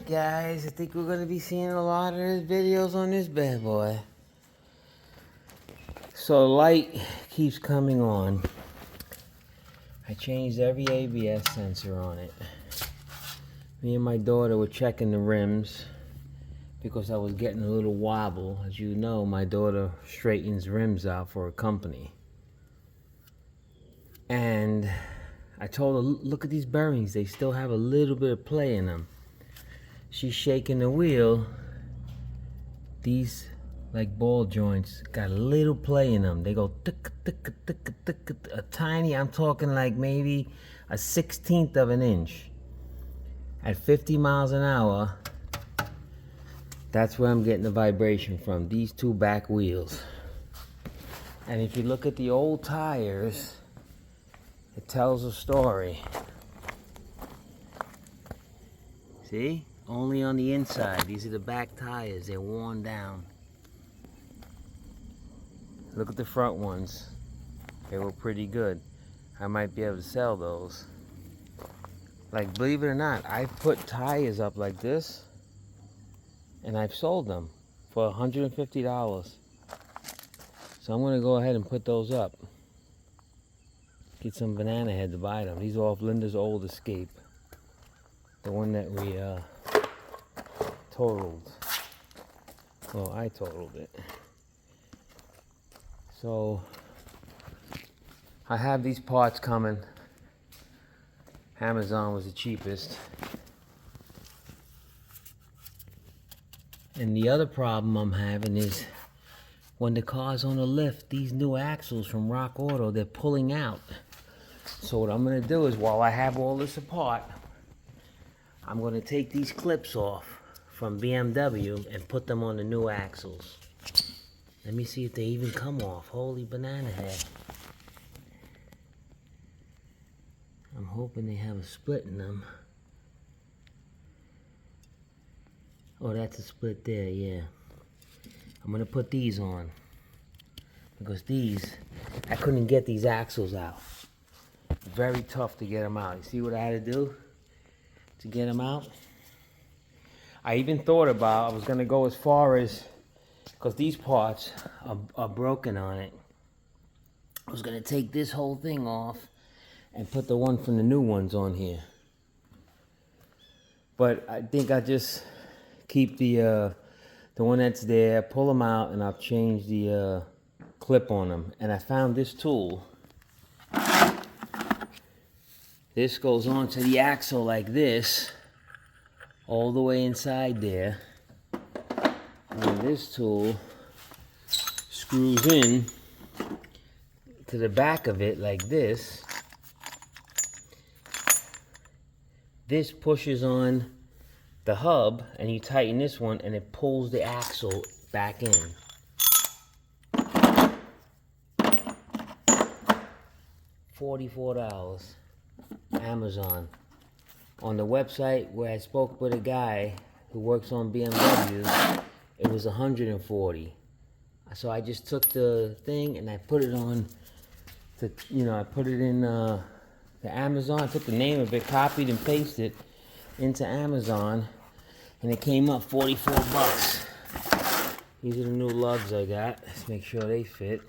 Alright guys, I think we're going to be seeing a lot of his videos on this bad boy. So the light keeps coming on. I changed every ABS sensor on it. Me and my daughter were checking the rims because I was getting a little wobble. As you know, my daughter straightens rims out for a company. And I told her, look at these bearings, they still have a little bit of play in them. She's shaking the wheel. These like ball joints got a little play in them. They go tick, tick, tick, tick, a tiny, I'm talking like maybe a 1/16 of an inch. At 50 miles an hour, that's where I'm getting the vibration from, these two back wheels. And if you look at the old tires, it tells a story. See? Only on the inside. These are the back tires. They're worn down. Look at the front ones. They were pretty good. I might be able to sell those. Like, believe it or not, I've put tires up like this and I've sold them for $150. So I'm going to go ahead and put those up. Get some banana head to buy them. These are off Linda's old Escape. The one that we totaled. Well, I totaled it. So I have these parts coming. Amazon was the cheapest. And the other problem I'm having is when the car's on the lift, these new axles from Rock Auto, they're pulling out. So what I'm going to do is, while I have all this apart, I'm going to take these clips off from BMW and put them on the new axles. Let me see if they even come off. Holy banana head. I'm hoping they have a split in them. Oh, that's a split there, yeah. I'm going to put these on. Because these, I couldn't get these axles out. Very tough to get them out. You see what I had to do to get them out? I even thought about, I was going to go as far as, because these parts are broken on it, I was going to take this whole thing off and put the one from the new ones on here. But I think I just keep the one that's there, pull them out, and I'll change the clip on them. And I found this tool. This goes onto the axle like this, all the way inside there. And this tool screws in to the back of it like this. This pushes on the hub, and you tighten this one, and it pulls the axle back in. $44. Amazon. On the website where I spoke with a guy who works on BMWs, it was $140. So I just took the thing and I put it on to, I put it in the Amazon. I took the name of it, copied and pasted it into Amazon, and it came up 44 bucks. These are the new lugs I got. Let's make sure they fit.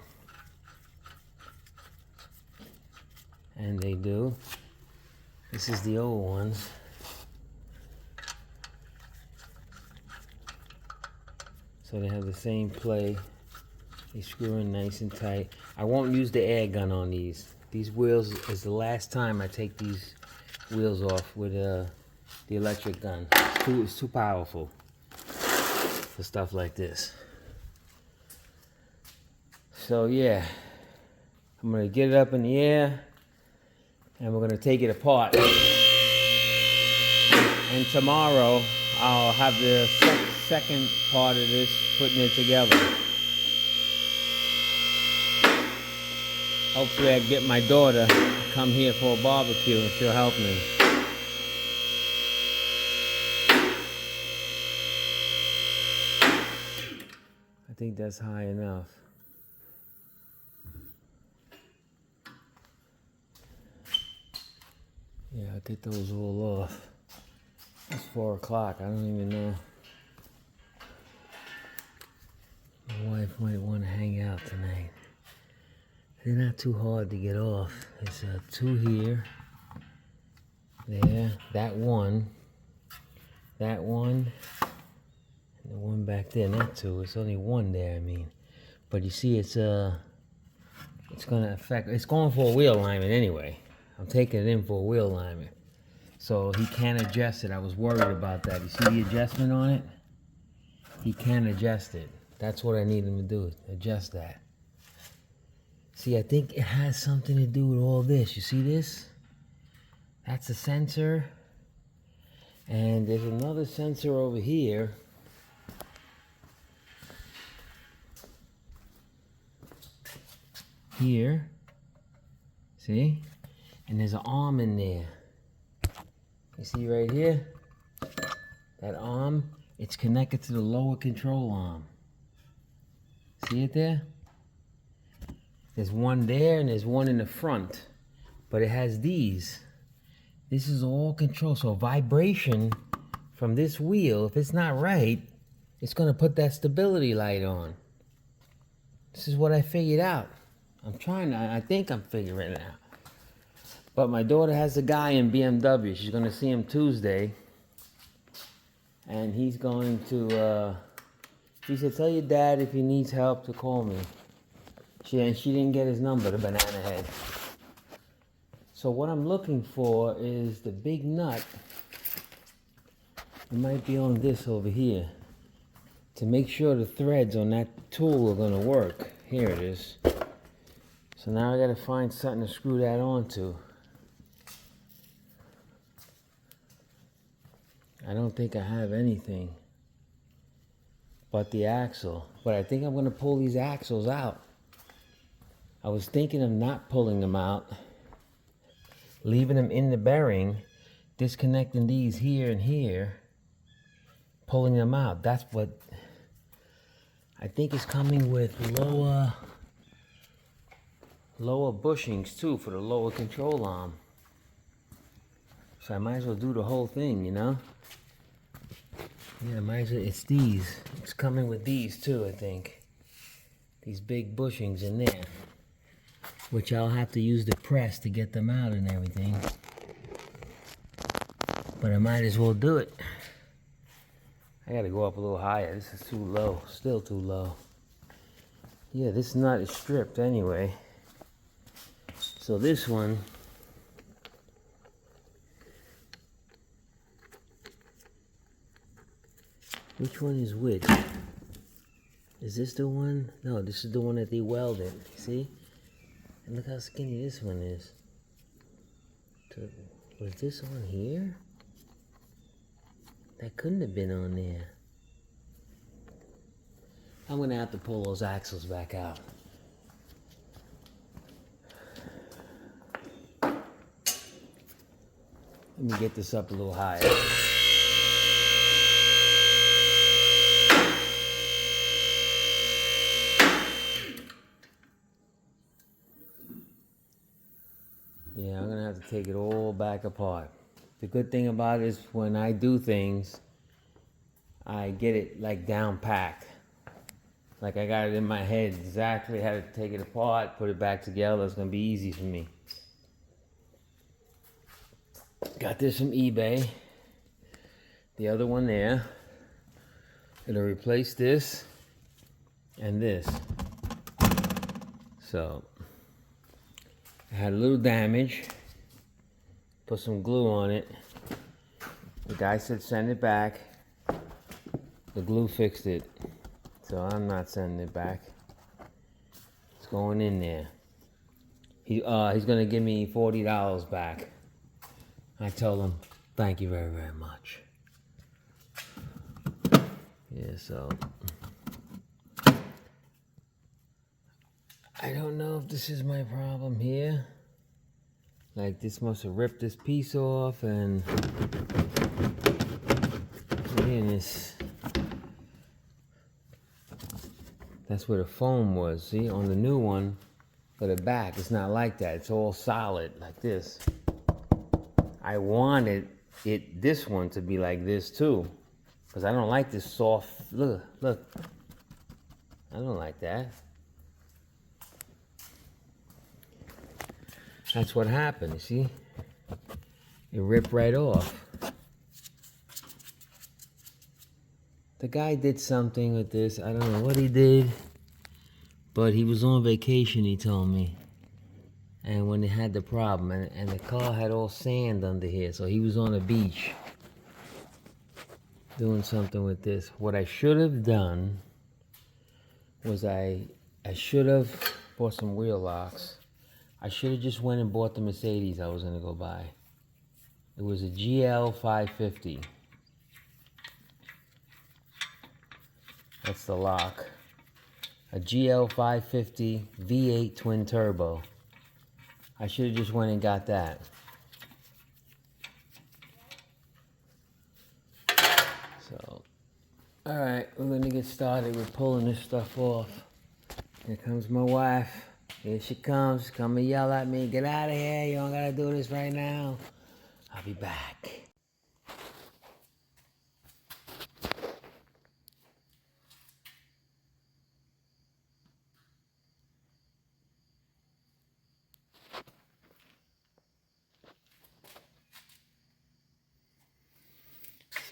And they do. This is the old ones. So they have the same play. They screw in nice and tight. I won't use the air gun on these. These wheels is the last time I take these wheels off with the electric gun. It's too powerful for stuff like this. So yeah, I'm gonna get it up in the air and we're gonna take it apart. And tomorrow I'll have the second part of this, putting it together. Hopefully I can get my daughter to come here for a barbecue and she'll help me. I think that's high enough. Yeah, I'll get those all off. It's 4 o'clock. I don't even know. My wife might want to hang out tonight. They're not too hard to get off. There's 2 here. There. That one. That one. And the one back there. Not 2. It's only 1 there, I mean. But you see, it's gonna affect. It's going for a wheel alignment anyway. I'm taking it in for a wheel alignment. So he can't adjust it. I was worried about that. You see the adjustment on it? He can't adjust it. That's what I need him to do, adjust that. See, I think it has something to do with all this. You see this? That's a sensor. And there's another sensor over here. Here. See? And there's an arm in there. You see right here? That arm, it's connected to the lower control arm. See it there? There's one there and there's one in the front. But it has these. This is all control. So vibration from this wheel, if it's not right, it's going to put that stability light on. This is what I figured out. I think I'm figuring it out. But my daughter has a guy in BMW. She's going to see him Tuesday. And he's going to, she said, tell your dad if he needs help to call me. She didn't get his number, the banana head. So what I'm looking for is the big nut. It might be on this over here. To make sure the threads on that tool are going to work. Here it is. So now I got to find something to screw that onto. I don't think I have anything but the axle. But I think I'm going to pull these axles out. I was thinking of not pulling them out, leaving them in the bearing, disconnecting these here and here, pulling them out. That's what I think is coming with lower bushings too for the lower control arm. So I might as well do the whole thing, you know? Yeah, might as well, it's these. It's coming with these too, I think. These big bushings in there. Which I'll have to use the press to get them out and everything. But I might as well do it. I gotta go up a little higher. This is too low. Still too low. Yeah, this nut is stripped anyway. So this one, which one is which? Is this the one? No, this is the one that they welded. See? And look how skinny this one is. Was this on here? That couldn't have been on there. I'm gonna have to pull those axles back out. Let me get this up a little higher. Yeah, I'm gonna have to take it all back apart. The good thing about it is when I do things, I get it like down packed. Like I got it in my head exactly how to take it apart, put it back together. It's gonna be easy for me. Got this from eBay. The other one there. Gonna replace this and this. So I had a little damage. Put some glue on it. The guy said send it back. The glue fixed it. So I'm not sending it back. It's going in there. He's gonna give me $40 back. I told him, thank you very, very much. Yeah, so I don't know if this is my problem here. Like this must have ripped this piece off and this. That's where the foam was. See, on the new one, for the back, it's not like that. It's all solid like this. I wanted this one to be like this too, because I don't like this soft. Look. I don't like that. That's what happened. You see, it ripped right off. The guy did something with this. I don't know what he did, but he was on vacation, he told me. And when they had the problem, and the car had all sand under here, so he was on the beach doing something with this. What I should have done was I should have bought some wheel locks. I should have just went and bought the Mercedes I was gonna go buy. It was a GL 550. That's the lock. A GL 550 V8 twin turbo. I should have just went and got that. So, all right, we're gonna get started with pulling this stuff off. Here comes my wife. Here she comes. Come and yell at me. Get out of here. You don't gotta do this right now. I'll be back.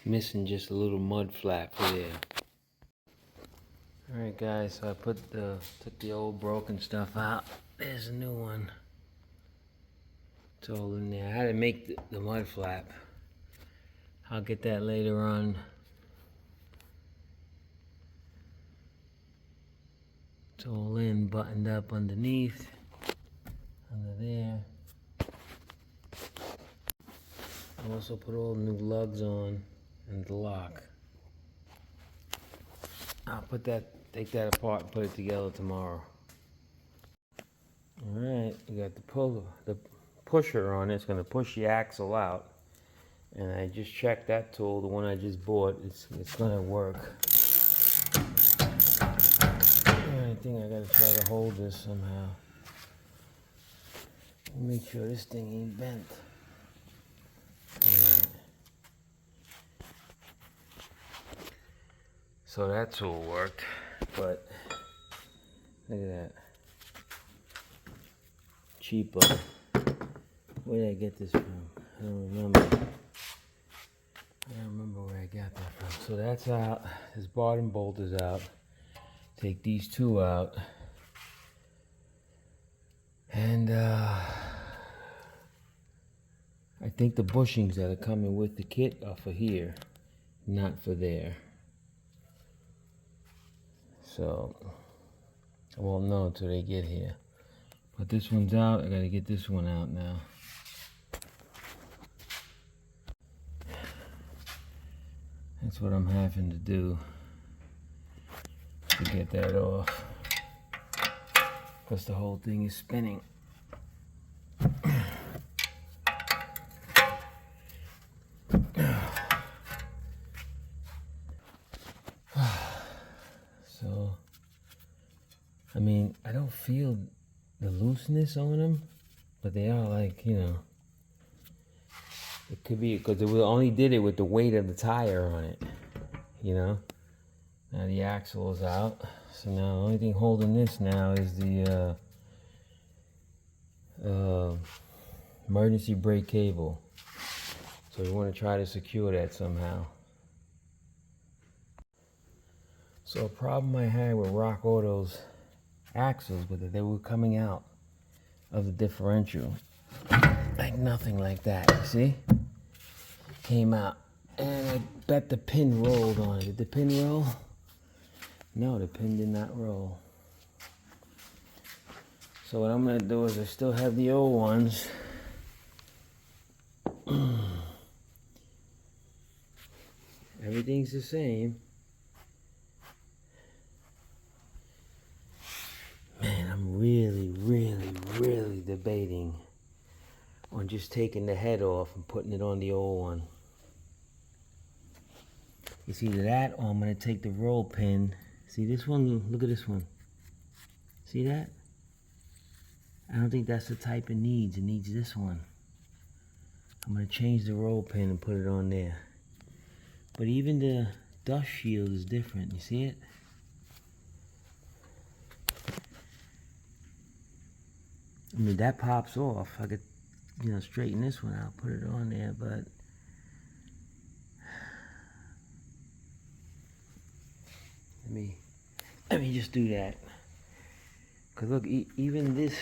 Missing just a little mud flap there. All right, guys. So I took the old broken stuff out. There's a new one. It's all in there. I had to make the mud flap. I'll get that later on. It's all in, buttoned up underneath, under there. I also put all the new lugs on and the lock. I'll take that apart and put it together tomorrow. All right, you got the pusher on it. It's gonna push the axle out. And I just checked that tool, the one I just bought. It's gonna work. I think I gotta try to hold this somehow. Make sure this thing ain't bent. Alright. So that tool worked, but look at that. Cheapo. Where did I get this from? I don't remember. I don't remember where I got that from. So that's out. This bottom bolt is out. Take these two out. And I think the bushings that are coming with the kit are for here, not for there. So I won't know until they get here. But this one's out. I gotta get this one out now. That's what I'm having to do to get that off, because the whole thing is spinning. So, I mean, I don't feel the looseness on them, but they are like, you know, it could be because we only did it with the weight of the tire on it, you know. Now the axle is out, so now the only thing holding this now is the emergency brake cable. So we want to try to secure that somehow. So a problem I had with Rock Auto's axles was that they were coming out of the differential like nothing like that. You see? Came out, and I bet the pin rolled on it. Did the pin roll? No, the pin did not roll. So what I'm gonna do is I still have the old ones. Everything's the same. Man, I'm really debating on just taking the head off and putting it on the old one. It's either that or I'm gonna take the roll pin. See this one? Look at this one. See that? I don't think that's the type it needs. It needs this one. I'm gonna change the roll pin and put it on there. But even the dust shield is different. You see it? I mean, that pops off. I could, you know, straighten this one out, put it on there, but let me just do that. Cause look, even this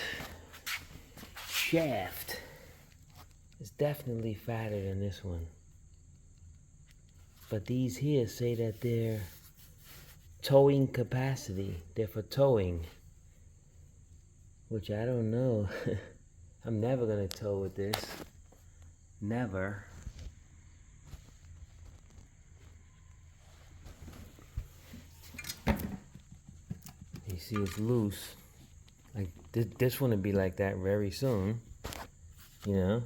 shaft is definitely fatter than this one. But these here say that they're towing capacity. They're for towing. Which I don't know. I'm never gonna tow with this. Never. You see it's loose. Like this one would be like that very soon. You know?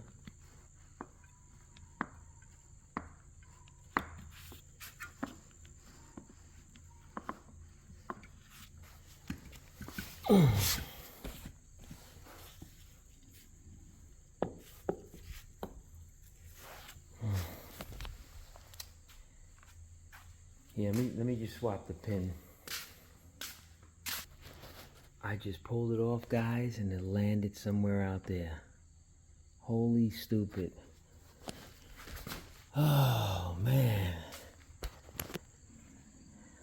Yeah, let me just swap the pin. I just pulled it off, guys, and it landed somewhere out there. Holy stupid. Oh, man.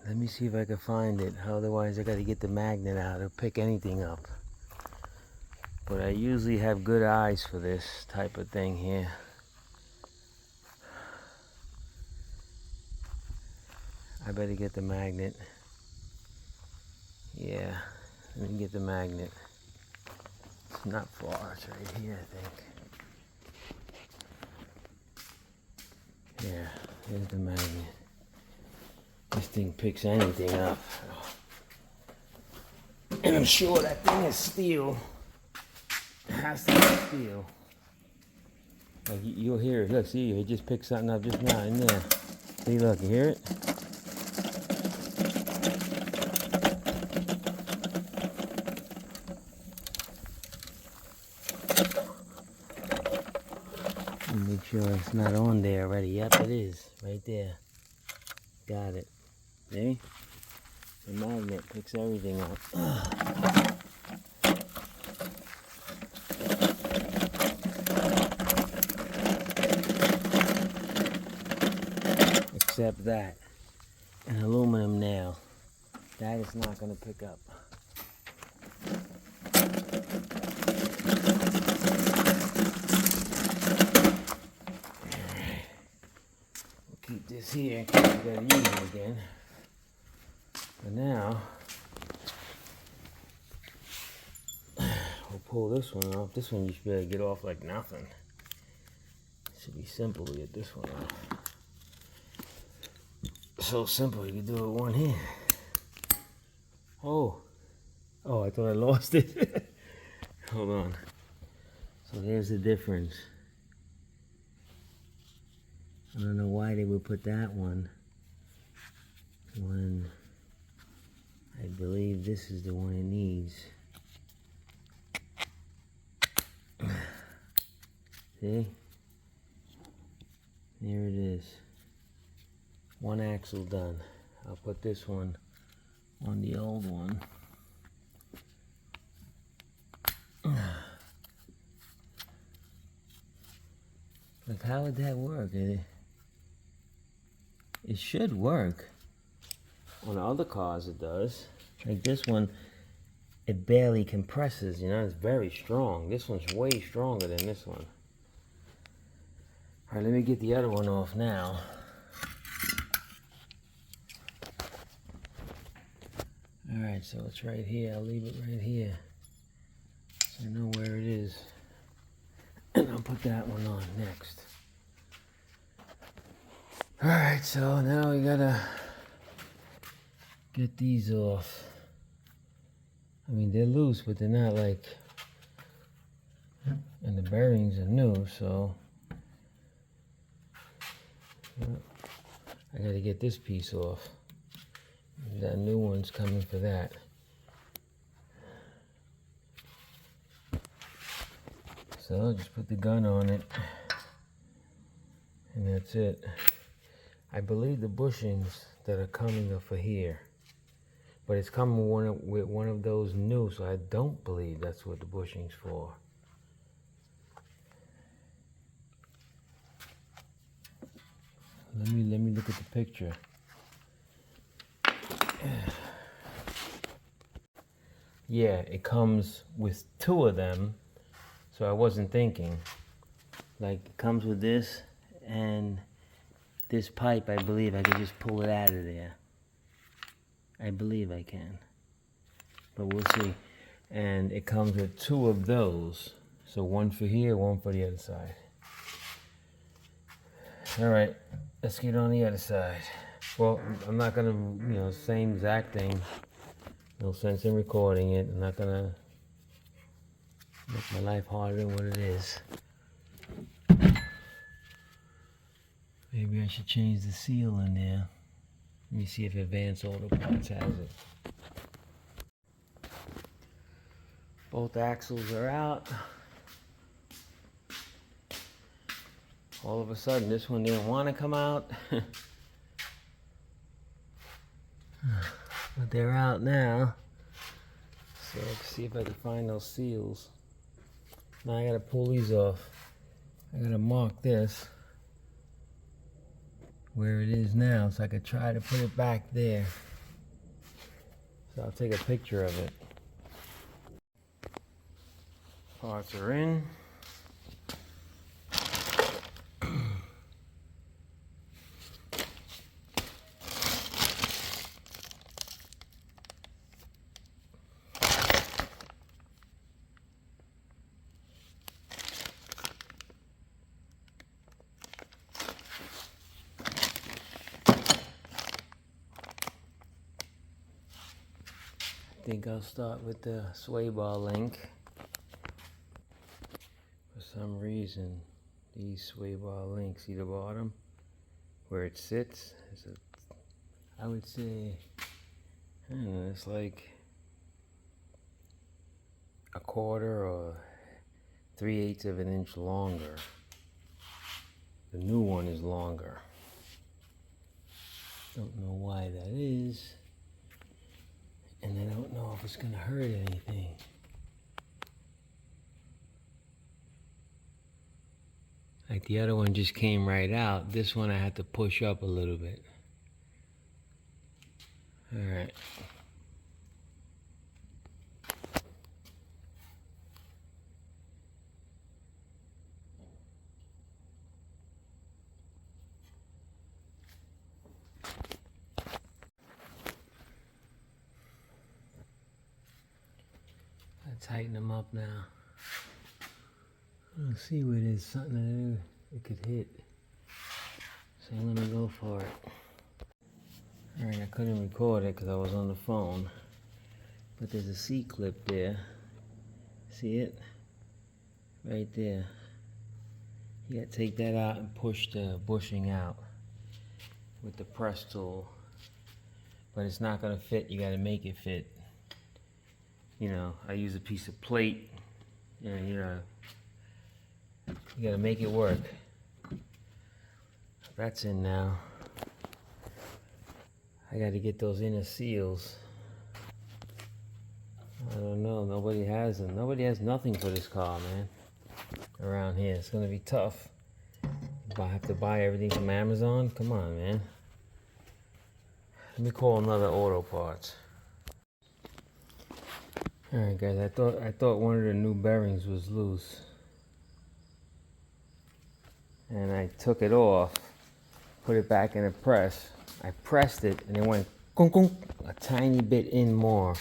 Let me see if I can find it. Otherwise, I got to get the magnet out or pick anything up. But I usually have good eyes for this type of thing here. I better get the magnet. Yeah, let me get the magnet. It's not far, it's right here, I think. Yeah, there's the magnet. This thing picks anything up. And I'm sure that thing is steel. It has to be steel. Like you'll hear it. Look, see, it just picked something up just now in there. See, look, you hear it? Make sure it's not on there already. Yep, it is. Right there. Got it. See? The magnet picks everything up. Except that. An aluminum nail. That is not going to pick up. Keep this here in case we gotta use it again. But now, we'll pull this one off. This one you should be able to get off like nothing. It should be simple to get this one off. So simple, you can do it with one hand. Oh, I thought I lost it. Hold on. So there's the difference. I don't know why they would put that one when I believe this is the one it needs. See? There it is. One axle done. I'll put this one on the old one. Like, how would that work? It should work. On other cars it does. Like this one, it barely compresses, you know, it's very strong. This one's way stronger than this one. Alright, let me get the other one off now. Alright, so it's right here. I'll leave it right here, so I know where it is. And I'll put that one on next. Alright, so now we gotta get these off. I mean, they're loose, but they're not like, and the bearings are new, so I gotta get this piece off. That new one's coming for that. So I'll just put the gun on it. And that's it. I believe the bushings that are coming are for here. But it's coming with one of those new, so I don't believe that's what the bushing's for. Let me look at the picture. Yeah, it comes with two of them, so I wasn't thinking. Like, it comes with this and this pipe. I believe I could just pull it out of there. I believe I can, but we'll see. And it comes with two of those, so one for here, one for the other side. All right, let's get on the other side. Well, I'm not gonna, same exact thing. No sense in recording it. I'm not gonna make my life harder than what it is. Maybe I should change the seal in there. Let me see if Advanced Auto Parts has it. Both axles are out. All of a sudden, this one didn't want to come out. But they're out now. So let's see if I can find those seals. Now I gotta pull these off. I gotta mark this where it is now so I could try to put it back there. So I'll take a picture of it. Parts are in. I think I'll start with the sway bar link. For some reason, these sway bar links, see the bottom where it sits, is I would say, I don't know, it's like a quarter or 3/8 of an inch longer. The new one is longer. Don't know why that is. And I don't know if it's gonna hurt anything. Like the other one just came right out. This one I had to push up a little bit. All right. Tighten them up now. Let's see what it is. Something that it could hit. So let me go for it. Alright, I couldn't record it because I was on the phone. But there's a C-clip there. See it? Right there. You gotta take that out and push the bushing out with the press tool. But it's not gonna fit. You gotta make it fit. I use a piece of plate, and you gotta make it work. That's in now. I gotta get those inner seals. I don't know, nobody has them. Nobody has nothing for this car, man, around here. It's gonna be tough. If I have to buy everything from Amazon, come on, man. Let me call another Auto Parts. Alright guys, I thought one of the new bearings was loose. And I took it off, put it back in the press. I pressed it and it went kunk kunk, a tiny bit in more.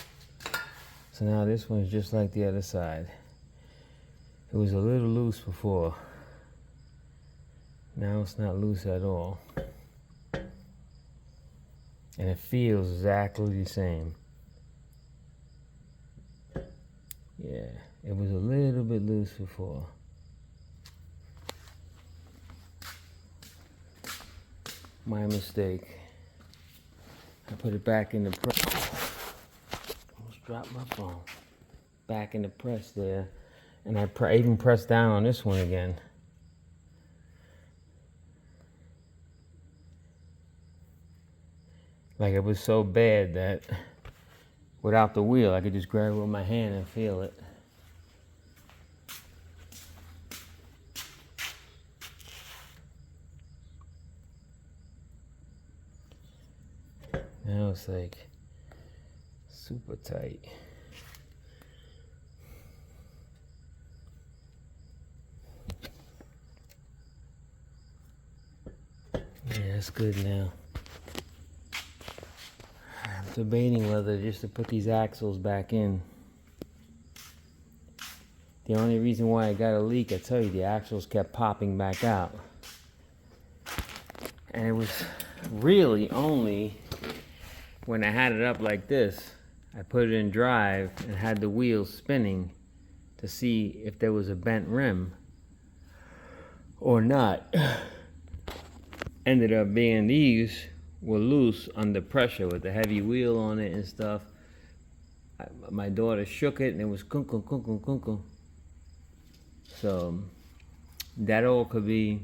So now this one's just like the other side. It was a little loose before. Now it's not loose at all. And it feels exactly the same. Yeah, it was a little bit loose before. My mistake. I put it back in the press. Almost dropped my phone. Back in the press there. And I even pressed down on this one again. Like it was so bad that without the wheel, I could just grab it with my hand and feel it. Now it's like super tight. Yeah, that's good now. I'm debating whether just to put these axles back in. The only reason why I got a leak, I tell you, the axles kept popping back out. And it was really only when I had it up like this, I put it in drive and had the wheels spinning to see if there was a bent rim or not. Ended up being these were loose under pressure with the heavy wheel on it and stuff. My daughter shook it and it was kunkum, kunkum, kunkum. So that all could be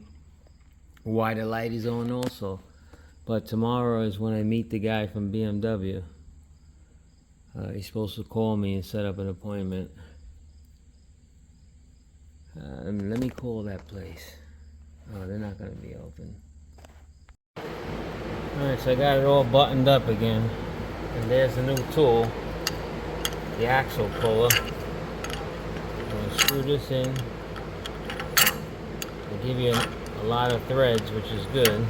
why the light is on also. But tomorrow is when I meet the guy from BMW. He's supposed to call me and set up an appointment. Let me call that place. Oh, they're not going to be open. Alright, so I got it all buttoned up again. And there's the new tool, the axle puller. I'm going to screw this in. It'll give you a lot of threads, which is good.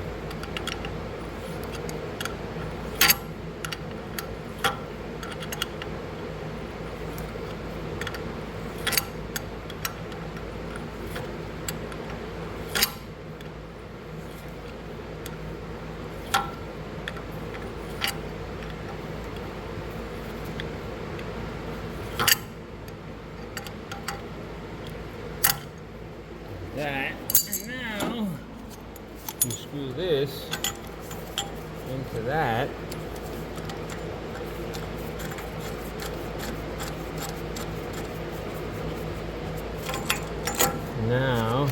That, and now you screw this into that. Now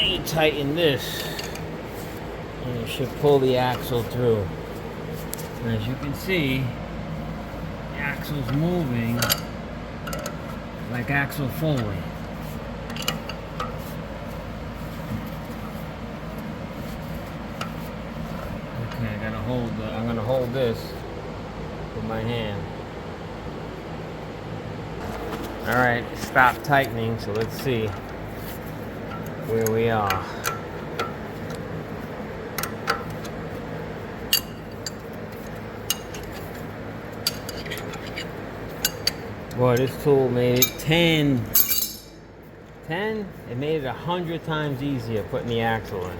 you tighten this and it should pull the axle through. And as you can see, the axle's moving like axle Foley. Okay, I'm gonna hold this with my hand. All right, stop tightening, so let's see where we are. Boy, this tool made it 10. It made it 100 times easier putting the axle in.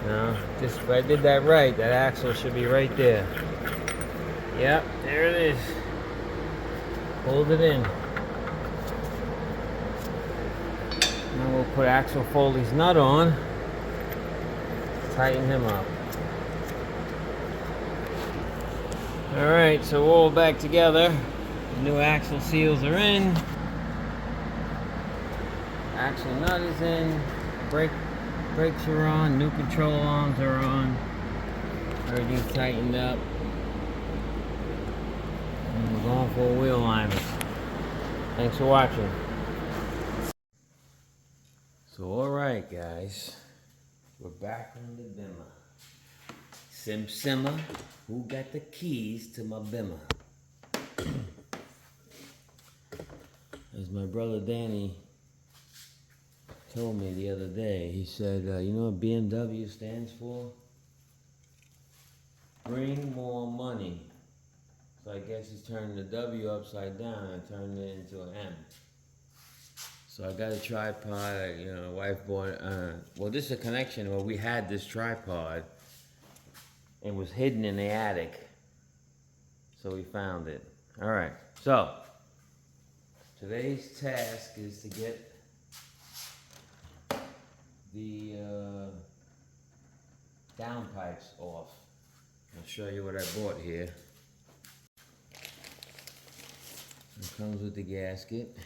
Now, just if I did that right, that axle should be right there. Yep, there it is. Hold it in. Now we'll put axle Foley's nut on. Tighten him up. Alright, so we're all back together. The new axle seals are in. Axle nut is in. Brakes are on. New control arms are on. Everything's tightened up. And we're going for a wheel alignment. Thanks for watching. So alright guys. We're back on the Bimmer. Simmer, who got the keys to my Bimmer? As my brother Danny told me the other day, he said, you know what BMW stands for? Bring more money. So I guess he's turning the W upside down and turning it into an M. So I got a tripod, you know, wife bought, well this is a connection where we had this tripod. It was hidden in the attic. So we found it. Alright, so today's task is to get the downpipes off. I'll show you what I bought here. It comes with the gasket.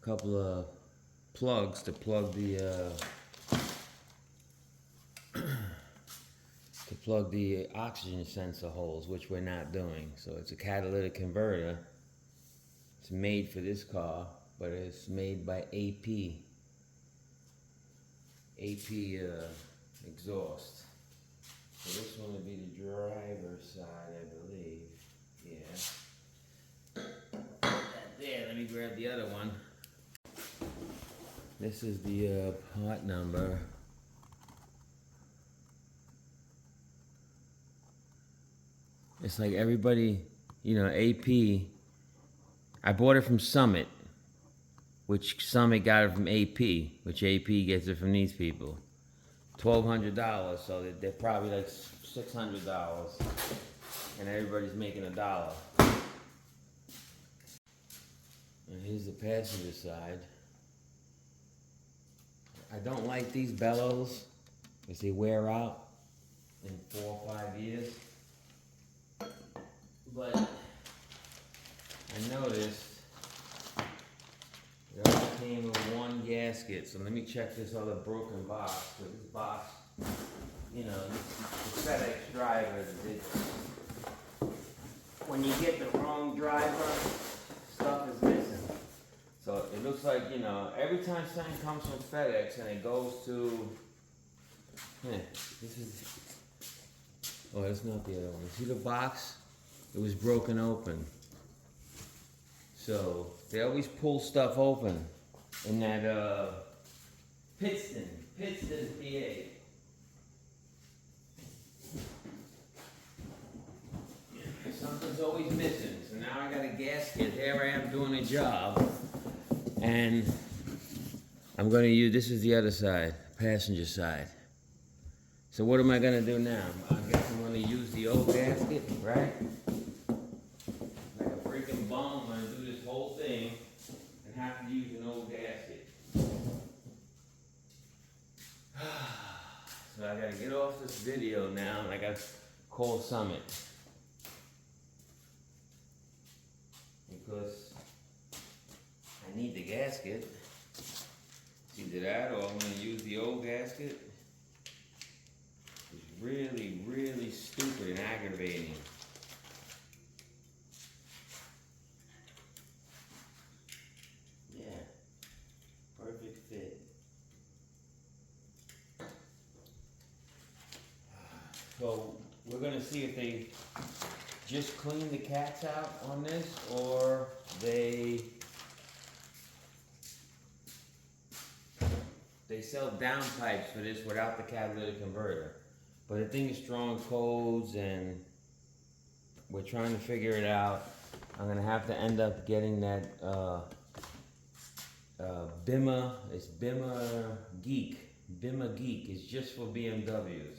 A couple of plugs to plug the oxygen sensor holes, which we're not doing. So it's a catalytic converter. It's made for this car, but it's made by AP. AP exhaust. So this one would be the driver's side, I believe. Yeah. There, let me grab the other one. This is the part number. It's like everybody, you know, AP. I bought it from Summit, which Summit got it from AP, which AP gets it from these people. $1,200, so they're probably like $600, and everybody's making $1. And here's the passenger side. I don't like these bellows because they wear out in 4 or 5 years. But I noticed it only came with one gasket, so let me check this other broken box. So this box, you know, the FedEx driver, when you get the wrong driver, stuff is missing. So it looks like, you know, every time something comes from FedEx and it goes to, this is, oh, that's not the other one. See the box? It was broken open. So they always pull stuff open in that Pittston, PA. Something's always missing. So now I got a gasket. Here I am doing a job. And I'm going to use, this is the other side, passenger side. So what am I going to do now? I guess I'm going to use the old gasket, right? Like a freaking bum, I'm going to do this whole thing and have to use an old gasket. So I got to get off this video now and I got to call Summit. Because I need the gasket. It's either that or I'm going to use the old gasket. It's really, really stupid and aggravating. Yeah, perfect fit. So we're going to see if they just clean the cats out on this or they sell downpipes for this without the catalytic converter. But the thing is strong codes and we're trying to figure it out. I'm gonna have to end up getting that BIMA, it's BIMA Geek. BIMA Geek is just for BMWs.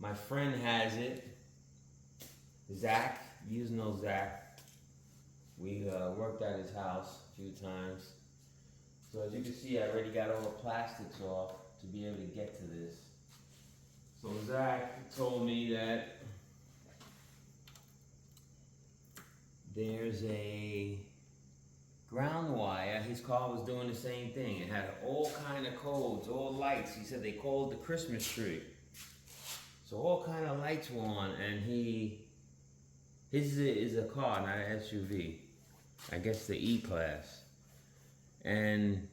My friend has it. Zach, you know Zach. We worked at his house a few times. So as you can see, I already got all the plastics off to be able to get to this. So Zach told me that there's a ground wire. His car was doing the same thing. It had all kind of codes, all lights. He said they called the Christmas tree. So all kind of lights were on, and his is a car, not an SUV. I guess the E-Class. And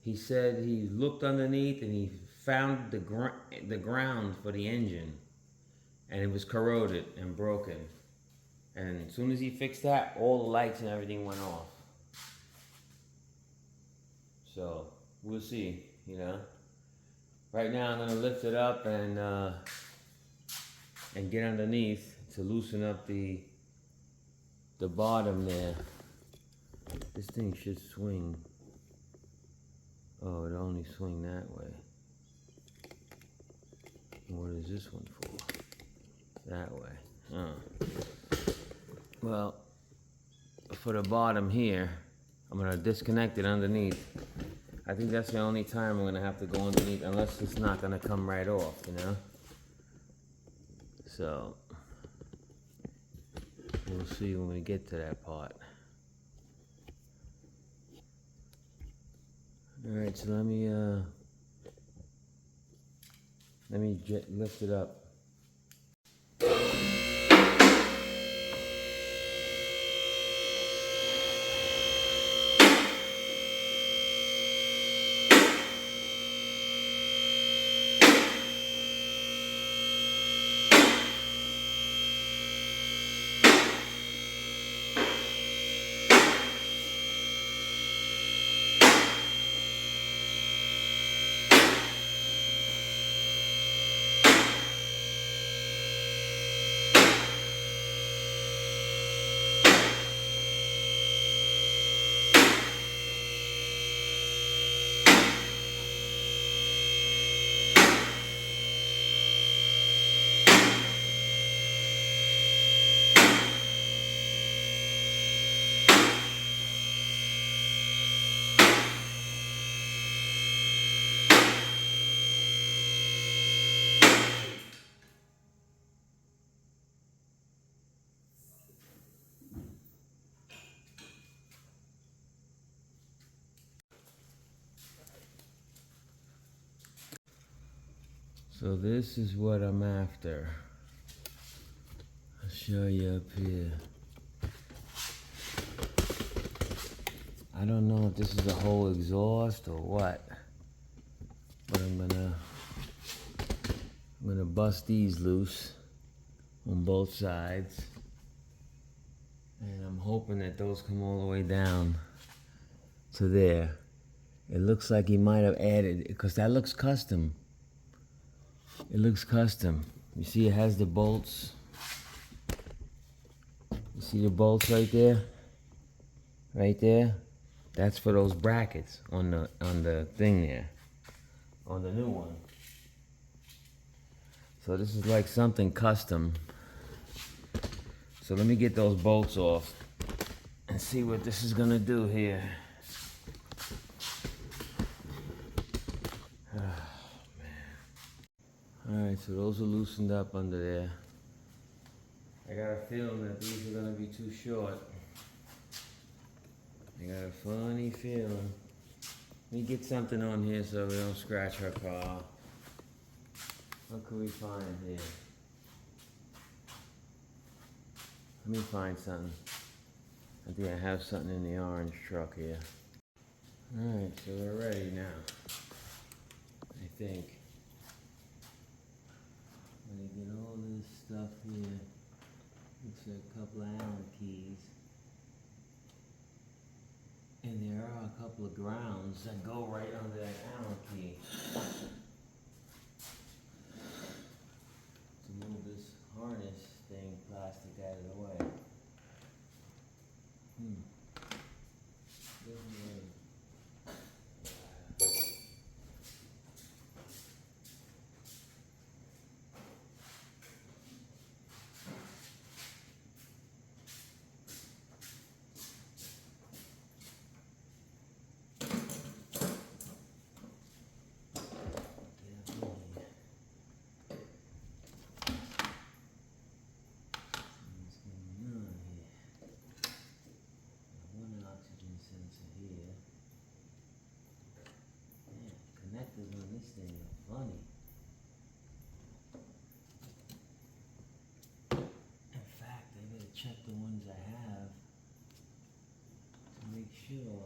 he said he looked underneath and he found the ground for the engine, and it was corroded and broken. And as soon as he fixed that, all the lights and everything went off. So we'll see, you know. Right now I'm gonna lift it up and get underneath to loosen up the bottom there. This thing should swing. Oh, it only swing that way. What is this one for? That way. Oh. Well, for the bottom here, I'm gonna disconnect it underneath I think that's the only time I'm gonna have to go underneath, unless it's not gonna come right off, you know? So, we'll see when we get to that part. Alright, so let me lift it up. So this is what I'm after. I'll show you up here. I don't know if this is a whole exhaust or what, but I'm gonna bust these loose on both sides, and I'm hoping that those come all the way down to there. It looks like he might have added, because that looks custom. It looks custom. You see it has the bolts. You see the bolts right there? Right there? That's for those brackets on the thing there. On the new one. So this is like something custom. So let me get those bolts off and see what this is gonna do here. Alright, so those are loosened up under there. I got a feeling that these are gonna be too short. I got a funny feeling. Let me get something on here so we don't scratch our car. What can we find here? Let me find something. I think I have something in the orange truck here. Alright, so we're ready now. I think. I'm gonna get all this stuff here. Looks like a couple of Allen keys. And there are a couple of grounds that go right under that Allen key. To move this harness thing, plastic, out of the way. Connectors on this thing are funny. In fact, I gotta check the ones I have to make sure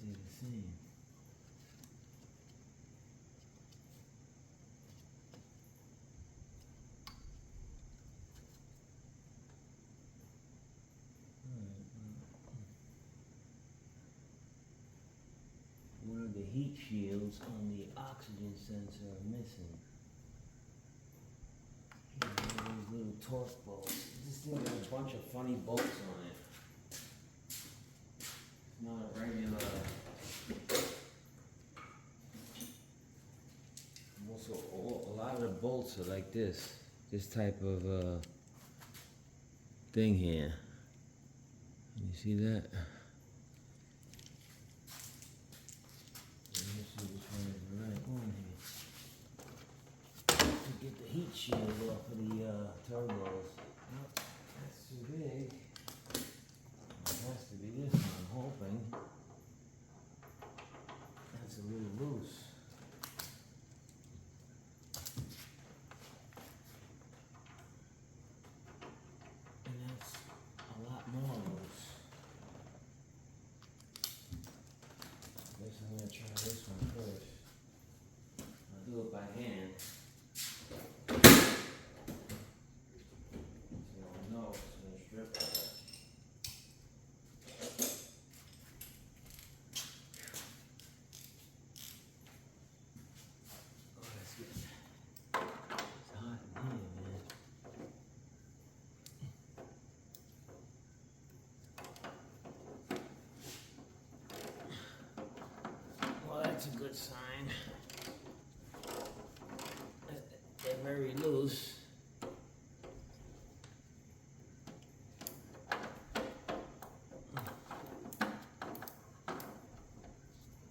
they're the same. One of the heat shields on the oxygen sensor are missing. One of those little torque bolts. This thing has a bunch of funny bolts on it. It's not a regular. Also, a lot of the bolts are like this type of thing here. You see that? shield off of the turbos. Nope, that's too big. It has to be this one, I'm hoping. That's a little loose. And that's a lot more loose. I guess I'm gonna try this one first. I'll do it by hand. So I know it's gonna strip it. Oh, that's good. It's hot in here, man. Well, that's a good sign. They're very loose.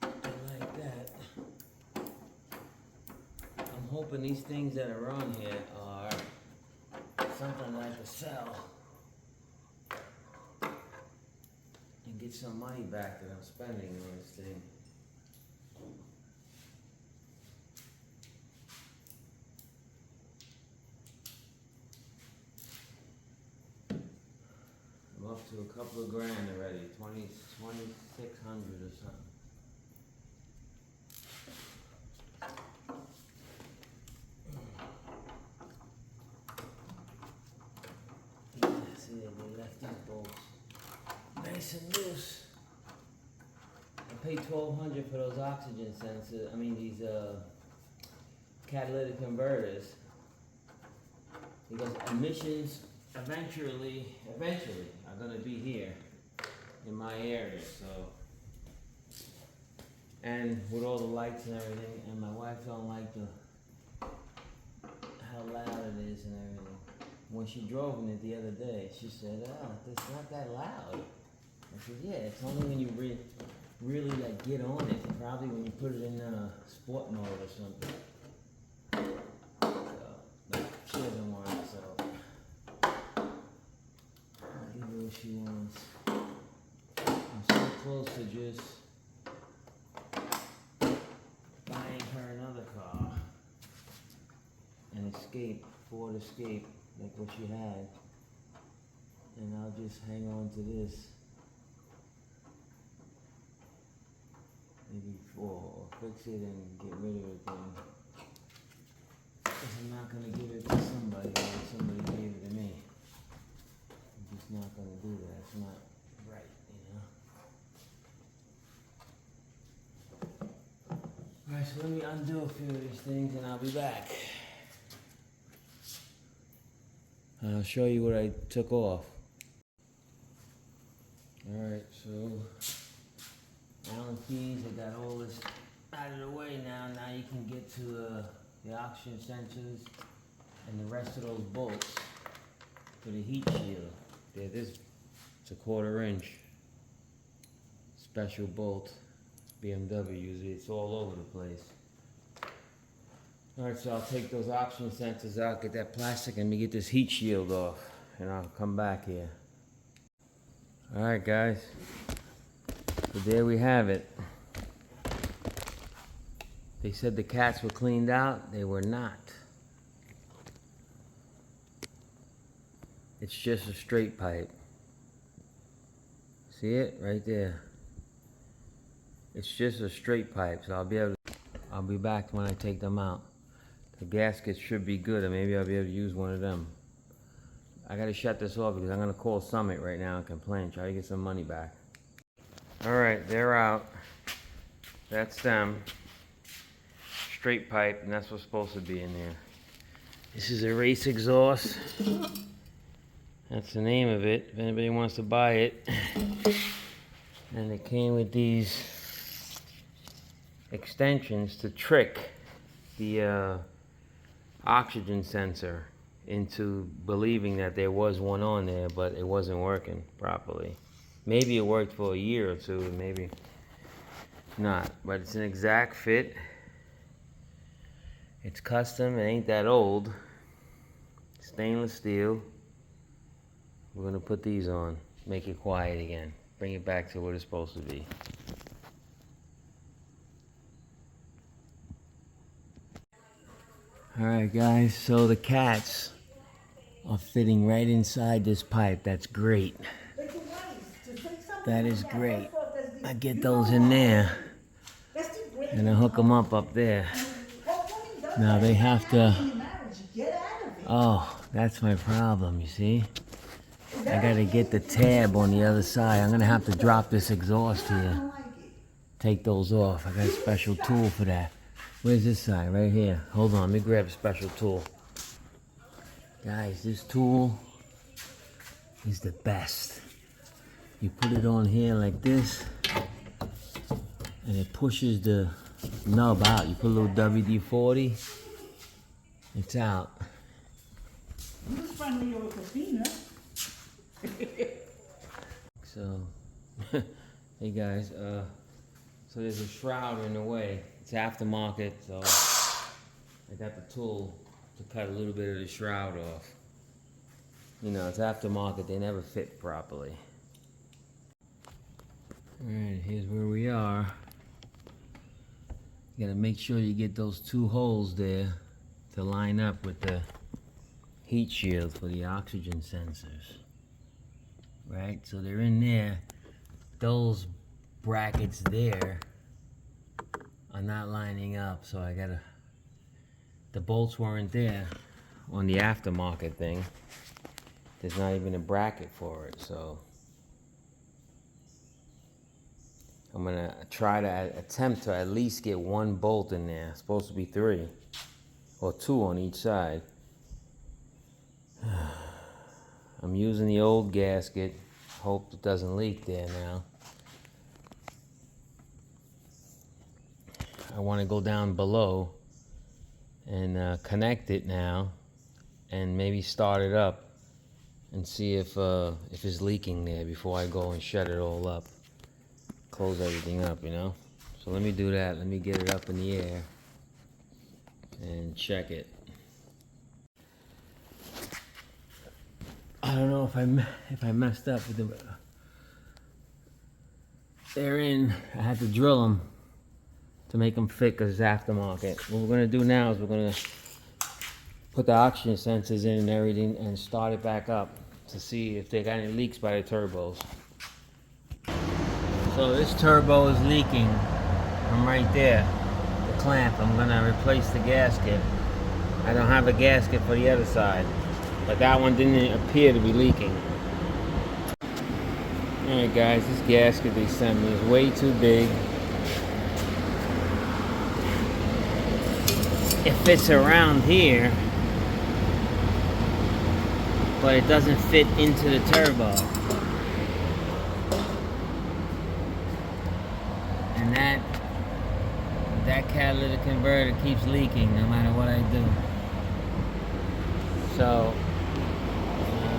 Like that. I'm hoping these things that are on here are something that I could sell and get some money back that I'm spending on this thing. I'm up to a couple of grand already, 2,600 or something. Yeah, see, they left these bolts nice and loose. I paid $1,200 for those oxygen sensors. I mean these catalytic converters, because emissions eventually are gonna be here in my area. So, and with all the lights and everything, and my wife don't like how loud it is and everything. When she drove in it the other day, she said, "Oh, it's not that loud." I said, "Yeah, it's only when you really like get on it. Probably when you put it in sport mode or something." So, but she doesn't want it, so I'll give her what she wants. I'm so close to just buying her another car, an Escape, Ford Escape, like what she had, and I'll just hang on to this. Maybe or fix it and get rid of it then. Because I'm not going to give it to somebody like somebody gave it to me. I'm just not going to do that. It's not right, you know. Alright, so let me undo a few of these things and I'll be back. I'll show you what I took off. Alright, so Allen keys, I got all this out of the way now. Now you can get to the oxygen sensors and the rest of those bolts for the heat shield. There, this it's a 1/4 inch special bolt. BMW uses it. It's all over the place. Alright, so I'll take those oxygen sensors out, get that plastic, and me get this heat shield off, and I'll come back here. Alright guys, so there we have it. They said the cats were cleaned out. They were not. It's just a straight pipe. See it? Right there. It's just a straight pipe, so I'll be back when I take them out. The gaskets should be good, or maybe I'll be able to use one of them. I gotta shut this off because I'm gonna call Summit right now and complain, try to get some money back. Alright, they're out. That's them. Straight pipe, and that's what's supposed to be in there. This is a race exhaust. That's the name of it, if anybody wants to buy it. And it came with these extensions to trick the oxygen sensor into believing that there was one on there, but it wasn't working properly. Maybe it worked for a year or two, maybe not, but it's an exact fit. It's custom, it ain't that old. stainless steel. We're gonna put these on, make it quiet again, bring it back to what it's supposed to be. Alright guys, so the cats are fitting right inside this pipe. That's great. That is great. I get those in there and I hook them up there. Now they have to, oh, that's my problem, you see? I gotta get the tab on the other side. I'm gonna have to drop this exhaust here. Take those off. I got a special tool for that. Where's this side? Right here. Hold on, let me grab a special tool. Guys, this tool is the best. You put it on here like this, and it pushes the nub out. You put a little WD-40, it's out. So, hey guys, so there's a shroud in the way. It's aftermarket, so I got the tool to cut a little bit of the shroud off. You know, it's aftermarket, they never fit properly. Alright, here's where we are. You gotta make sure you get those two holes there to line up with the heat shield for the oxygen sensors. Right, so they're in there. Those brackets there are not lining up, so I gotta, the bolts weren't there on the aftermarket thing. There's not even a bracket for it, so I'm gonna try to attempt to at least get one bolt in there. It's supposed to be 3 or 2 on each side. I'm using the old gasket. Hope it doesn't leak there now. I want to go down below and connect it now and maybe start it up and see if it's leaking there before I go and shut it all up. Close everything up, you know? So let me do that. Let me get it up in the air and check it. I don't know if I messed up with the. They're in. I had to drill them to make them fit because it's aftermarket. What we're gonna do now is we're gonna put the oxygen sensors in and everything and start it back up to see if they got any leaks by the turbos. So this turbo is leaking. I'm right there. The clamp. I'm gonna replace the gasket. I don't have a gasket for the other side. But that one didn't appear to be leaking. Alright guys, this gasket they sent me is way too big. It fits around here, but it doesn't fit into the turbo. And that catalytic converter keeps leaking no matter what I do. So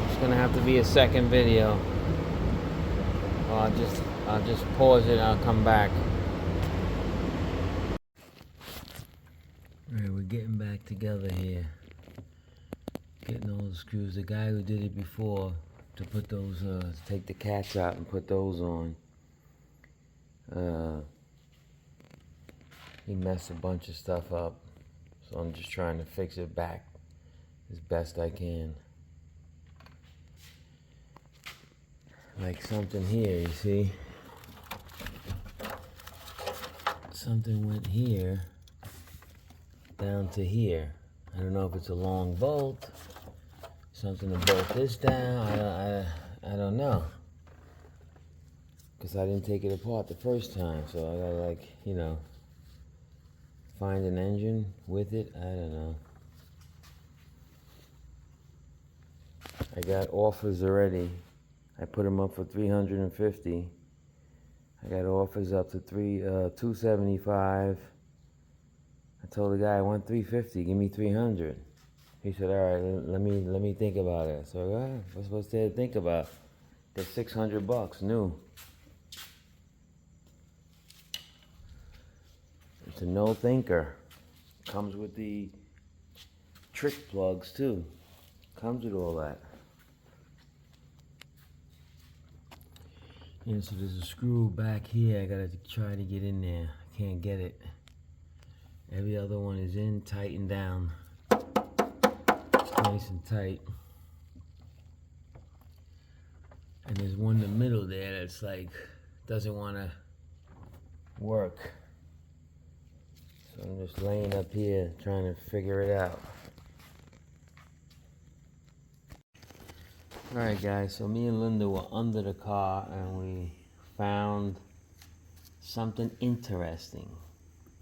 it's gonna have to be a second video. Or I'll just pause it and I'll come back. Alright, we're getting back together here. Getting all the screws. The guy who did it before to put those to take the cats out and put those on. He messed a bunch of stuff up. So I'm just trying to fix it back as best I can. Like something here, you see? Something went here down to here. I don't know if it's a long bolt, something to bolt this down. I don't know, because I didn't take it apart the first time. So I gotta, like, you know, find an engine with it. I don't know. I got offers already. I put them up for $350. I got offers up to $275. I told the guy I want $350. Give me $300. He said, "All right, let me think about it." So what's there to think about? That's $600 new. It's a no thinker. Comes with the trick plugs too. Comes with all that. And so there's a screw back here. I gotta try to get in there. I can't get it. Every other one is in, tightened down. Nice and tight. And there's one in the middle there that's like, doesn't wanna work. So I'm just laying up here trying to figure it out. Alright guys, so me and Linda were under the car and we found something interesting.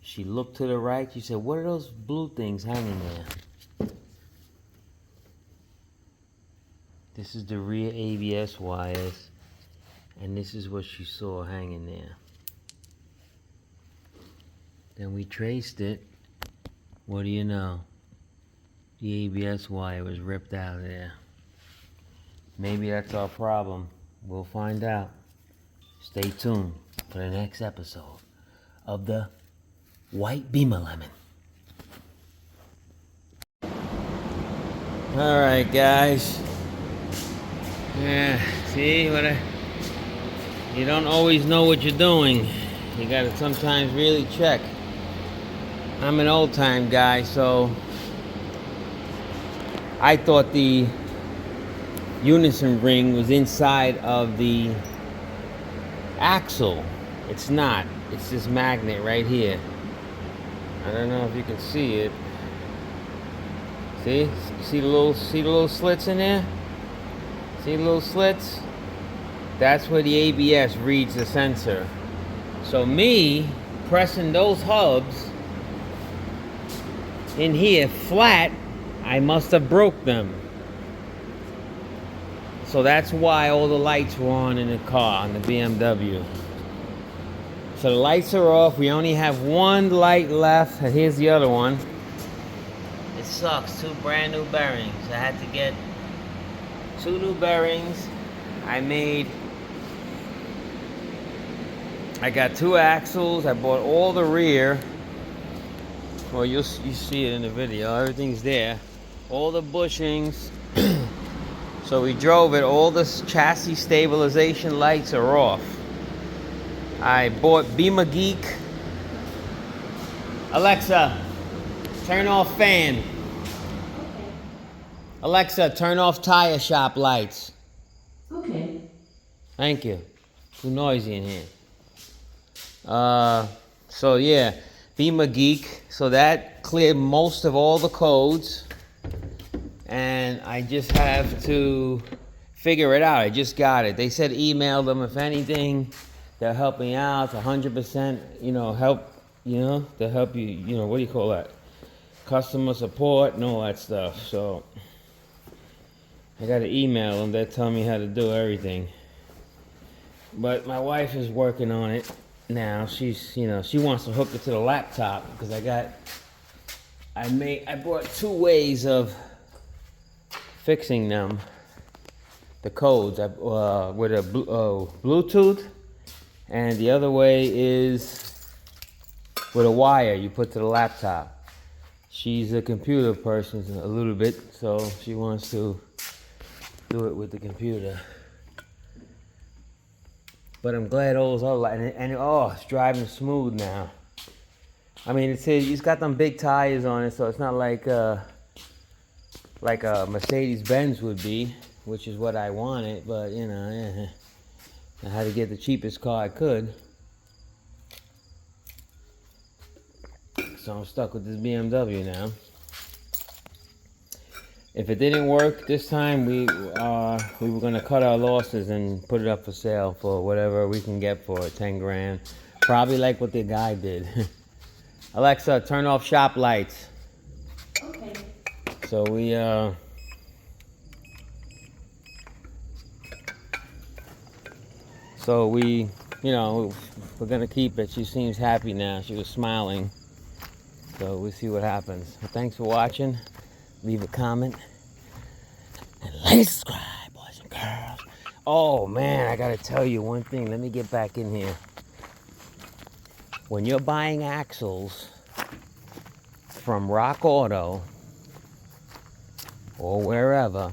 She looked to the right, she said, what are those blue things hanging there? This is the rear ABS wires, and this is what she saw hanging there. Then we traced it. What do you know? The ABS wire was ripped out of there. Maybe that's our problem. We'll find out. Stay tuned for the next episode of the White Beamer Lemon. Alright guys. Yeah, see what you don't always know what you're doing. You gotta sometimes really check. I'm an old time guy, so I thought the unison ring was inside of the axle. It's not. It's this magnet right here. I don't know if you can see it. See the little slits in there? See the little slits? That's where the ABS reads the sensor. So me pressing those hubs in here flat, I must have broke them. So that's why all the lights were on in the car, on the BMW. So the lights are off. We only have one light left. And here's the other one. It sucks. 2 brand new bearings. I had to get 2 new bearings. I got 2 axles. I bought all the rear. Well, you see it in the video. Everything's there. All the bushings. So we drove it. All the chassis stabilization lights are off. I bought Beamer Geek. Alexa, turn off fan. Alexa, turn off tire shop lights. Okay. Thank you. Too noisy in here. So yeah, Beamer Geek. So that cleared most of all the codes. And I just have to figure it out. I just got it. They said email them if anything. They'll help me out. 100%, help, to help you, what do you call that? Customer support and all that stuff. So I got to email them. They're telling me how to do everything. But my wife is working on it now. She's, she wants to hook it to the laptop because I brought 2 ways of fixing them, the codes, with a Bluetooth, and the other way is with a wire you put to the laptop. She's a computer person a little bit, so she wants to do it with the computer. But I'm glad all those other lights, and it's driving smooth now. I mean, it's got them big tires on it, so it's not like a Mercedes-Benz would be, which is what I wanted, but I had to get the cheapest car I could. So I'm stuck with this BMW now. If it didn't work this time, we were gonna cut our losses and put it up for sale for whatever we can get for it, 10 grand. Probably like what the guy did. Alexa, turn off shop lights. Okay. So we're gonna keep it. She seems happy now. She was smiling. So we'll see what happens. Well, thanks for watching. Leave a comment. And like, subscribe, boys and girls. Oh man, I gotta tell you one thing. Let me get back in here. When you're buying axles from Rock Auto, or wherever.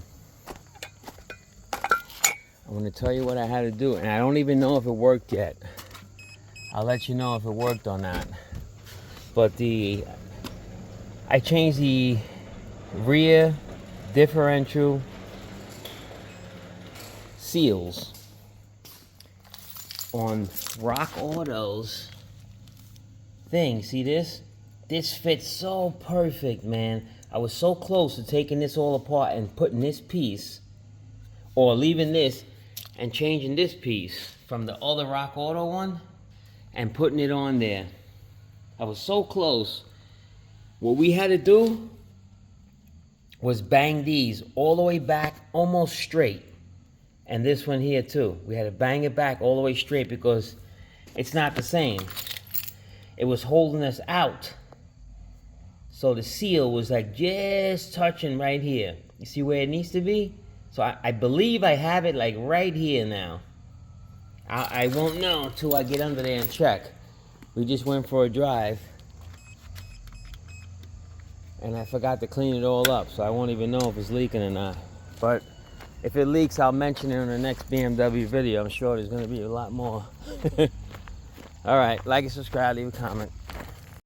I'm going to tell you what I had to do, and I don't even know if it worked yet. I'll let you know if it worked or not. But I changed the rear differential seals on Rock Auto's thing. See this? This fits so perfect, man. I was so close to taking this all apart and putting this piece, or leaving this and changing this piece from the other Rock Auto one and putting it on there. I was so close. What we had to do was bang these all the way back, almost straight. And this one here too. We had to bang it back all the way straight because it's not the same. It was holding us out. So the seal was like just touching right here. You see where it needs to be? So I believe I have it like right here now. I won't know until I get under there and check. We just went for a drive. And I forgot to clean it all up, so I won't even know if it's leaking or not. But if it leaks, I'll mention it in the next BMW video. I'm sure there's gonna be a lot more. All right, like and subscribe, leave a comment.